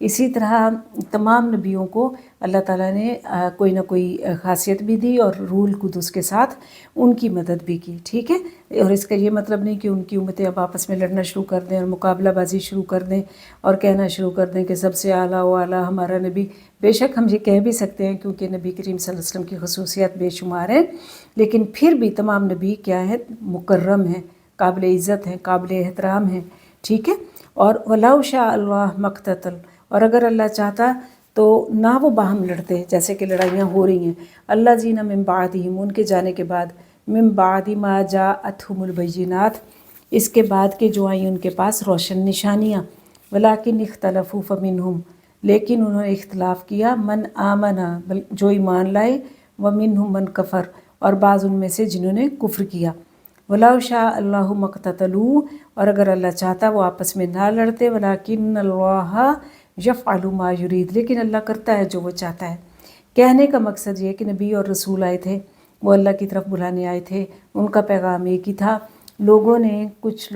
اسی طرح تمام نبیوں کو اللہ تعالیٰ نے کوئی نہ کوئی خاصیت بھی دی اور روح القدس کے ساتھ ان کی مدد بھی کی، ٹھیک ہے۔ اور اس کا یہ مطلب نہیں کہ ان کی امتیں اب آپس میں لڑنا شروع کر دیں اور مقابلہ بازی شروع کر دیں اور کہنا شروع کر دیں کہ سب سے اعلیٰ و اعلیٰ ہمارا نبی۔ بے شک ہم یہ کہہ بھی سکتے ہیں کیونکہ نبی کریم صلی اللہ علیہ وسلم کی خصوصیات بے شمار ہیں، لیکن پھر بھی تمام نبی کیا ہے، مکرم ہیں، قابل عزت ہیں، قابل احترام ہیں، ٹھیک ہے۔ اور وَلَوْ شَاءَ اللَّهُ مَا اقْتَتَلُوا، اور اگر اللہ چاہتا تو نہ وہ باہم لڑتے جیسے کہ لڑائیاں ہو رہی ہیں۔ الَّذِينَ مِن بَعْدِهِمْ، ان کے جانے کے بعد، مِن بَعْدِ مَا جَاءَتْهُمُ الْبَيِّنَاتُ، اس کے بعد کہ جو آئیں ان کے پاس روشن نشانیاں، وَلَٰكِنِ اخْتَلَفُوا فَمِنْهُمْ، لیکن انہوں نے اختلاف کیا، من آمنا، جو ایمان لائے، وَمِنْهُمْ من کفر، اور بعض ان میں سے جنہوں نے کفر کیا۔ وَلَوْ شَاءَ اللَّهُ مَا اقْتَتَلُوا، اور اگر اللہ چاہتا وہ آپس میں نہ لڑتے، وَلَٰكِنَّ اللَّهَ يَفْعَلُ مَا يُرِيدُ، لیکن اللہ کرتا ہے جو وہ چاہتا ہے۔ کہنے کا مقصد یہ کہ نبی اور رسول آئے تھے، وہ اللہ کی طرف بلانے آئے تھے، ان کا پیغام ایک ہی تھا۔ کچھ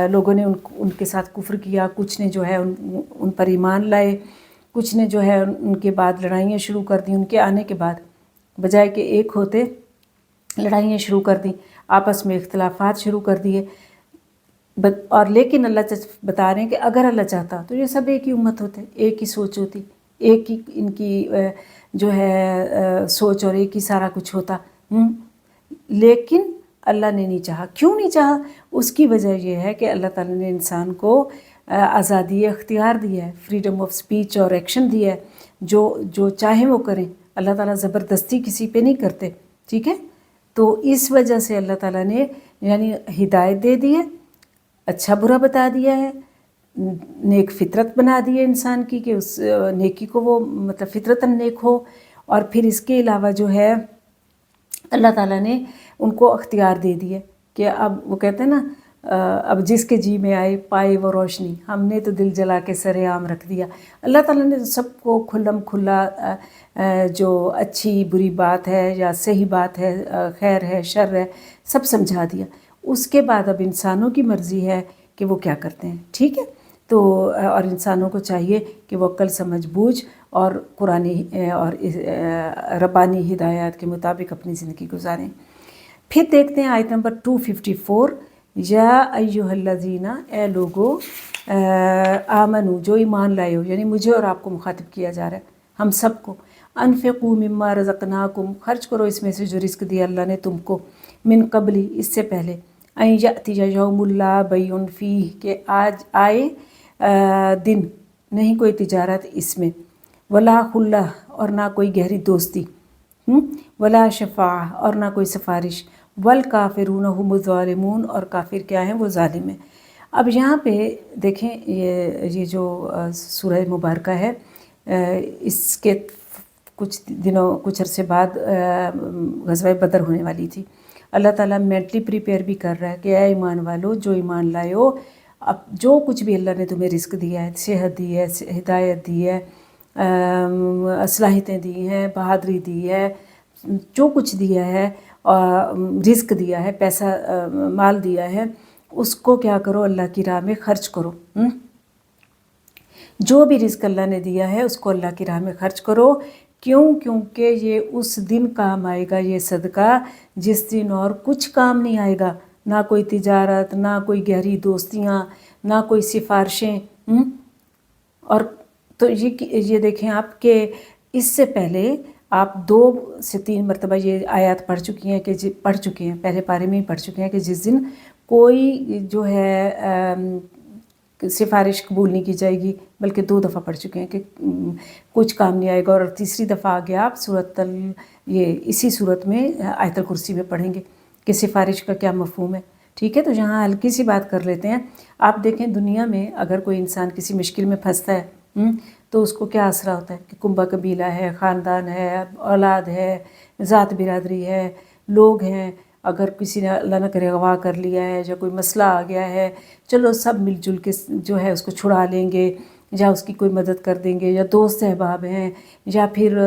لوگوں نے ان کے ساتھ کفر کیا، کچھ نے جو ہے ان پر ایمان لائے، کچھ نے جو ہے ان کے بعد لڑائیاں شروع کر دیں، ان کے آنے کے بعد بجائے کہ ایک ہوتے لڑائیاں شروع کر دیں، آپس میں اختلافات شروع کر دیے۔ اور لیکن اللہ بتا رہے ہیں کہ اگر اللہ چاہتا تو یہ سب ایک ہی امت ہوتے، ایک ہی سوچ ہوتی، ایک ہی ان کی جو ہے سوچ اور ایک ہی سارا کچھ ہوتا، لیکن اللہ نے نہیں چاہا۔ کیوں نہیں چاہا؟ اس کی وجہ یہ ہے کہ اللہ تعالیٰ نے انسان کو آزادی اختیار دی ہے، فریڈم آف سپیچ اور ایکشن دی ہے، جو چاہیں وہ کریں۔ اللہ تعالیٰ زبردستی کسی پہ نہیں کرتے، ٹھیک ہے۔ تو اس وجہ سے اللہ تعالیٰ نے یعنی ہدایت دے دی ہے، اچھا برا بتا دیا ہے، نیک فطرت بنا دی ہے انسان کی کہ اس نیکی کو وہ مطلب فطرتاً نیک ہو، اور پھر اس کے علاوہ جو ہے اللہ تعالیٰ نے ان کو اختیار دے دی ہے کہ اب وہ کہتے ہیں نا اب جس کے جی میں آئے پائے وہ روشنی، ہم نے تو دل جلا کے سر عام رکھ دیا۔ اللہ تعالیٰ نے سب کو کھلم کھلا جو اچھی بری بات ہے یا صحیح بات ہے، خیر ہے شر ہے، سب سمجھا دیا۔ اس کے بعد اب انسانوں کی مرضی ہے کہ وہ کیا کرتے ہیں، ٹھیک ہے۔ تو اور انسانوں کو چاہیے کہ وہ عقل سمجھ بوجھ اور قرآنی اور ربانی ہدایات کے مطابق اپنی زندگی گزاریں۔ پھر دیکھتے ہیں آیت نمبر 254، یا ایھا الذین، اے لوگو، آمنو، جو ایمان لائے ہو، یعنی مجھے اور آپ کو مخاطب کیا جا رہا ہے، ہم سب کو۔ انفقوا مما رزقناکم، خرچ کرو اس میں سے جو رزق دیا اللہ نے تم کو، من قبلی، اس سے پہلے، ان یأتی یوم لا بیع فیہ، کہ آج آئے دن نہیں کوئی تجارت اس میں، ولا خلہ، اور نہ کوئی گہری دوستی، ولا شفاعہ، اور نہ کوئی سفارش، والکافرون هم الظالمون، اور کافر کیا ہیں، وہ ظالم ہیں۔ اب یہاں پہ دیکھیں یہ جو سورہ مبارکہ ہے، اس کے کچھ عرصے بعد غزوہ بدر ہونے والی تھی۔ اللہ تعالیٰ مینٹلی پریپیئر بھی کر رہا ہے کہ اے ایمان والو، جو ایمان لائے ہو، اب جو کچھ بھی اللہ نے تمہیں رزق دیا ہے، صحت دی ہے، ہدایت دی ہے، صلاحیتیں دی ہیں، بہادری دی ہے، جو کچھ دیا ہے، رزق دیا ہے، پیسہ مال دیا ہے، اس کو کیا کرو، اللہ کی راہ میں خرچ کرو۔ جو بھی رزق اللہ نے دیا ہے اس کو اللہ کی راہ میں خرچ کرو۔ کیوں؟ کیونکہ یہ اس دن کام آئے گا یہ صدقہ جس دن اور کچھ کام نہیں آئے گا، نہ کوئی تجارت، نہ کوئی گہری دوستیاں، نہ کوئی سفارشیں۔ اور تو یہ دیکھیں آپ کہ اس سے پہلے آپ 2 سے 3 مرتبہ یہ آیات پڑھ چکی ہیں پہلے پارے میں ہی پڑھ چکے ہیں کہ جس دن کوئی جو ہے سفارش قبول نہیں کی جائے گی، بلکہ 2 دفعہ پڑھ چکے ہیں کہ کچھ کام نہیں آئے گا، اور تیسری دفعہ آگے آپ اسی صورت میں آیت الکرسی میں پڑھیں گے کہ سفارش کا کیا مفہوم ہے، ٹھیک ہے۔ تو یہاں ہلکی سی بات کر لیتے ہیں۔ آپ دیکھیں دنیا میں اگر کوئی انسان کسی مشکل میں پھنستا ہے تو اس کو کیا آسرا ہوتا ہے کہ کنبہ قبیلہ ہے، خاندان ہے، اولاد ہے، ذات برادری ہے، لوگ ہیں۔ اگر کسی نے اللہ نہ کرے اغوا کر لیا ہے یا کوئی مسئلہ آ گیا ہے، چلو سب مل جل کے جو ہے اس کو چھڑا لیں گے، یا اس کی کوئی مدد کر دیں گے، یا دوست احباب ہیں، یا پھر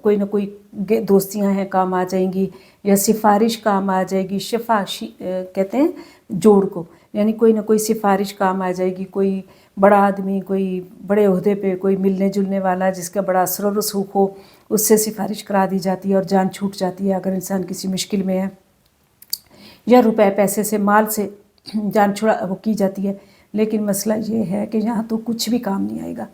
کوئی نہ کوئی دوستیاں ہیں کام آ جائیں گی، یا سفارش کام آ جائے گی۔ شفا کہتے ہیں جوڑ کو، یعنی کوئی نہ کوئی سفارش کام آ جائے گی، کوئی بڑا آدمی، کوئی بڑے عہدے پہ کوئی ملنے جلنے والا جس کا بڑا اثر و رسوخ ہو، اس سے سفارش کرا دی جاتی ہے اور جان چھوٹ جاتی ہے اگر انسان کسی مشکل میں ہے، یا روپے پیسے سے مال سے جان چھڑا وہ کی جاتی ہے۔ لیکن مسئلہ یہ ہے کہ یہاں تو کچھ بھی کام نہیں آئے گا،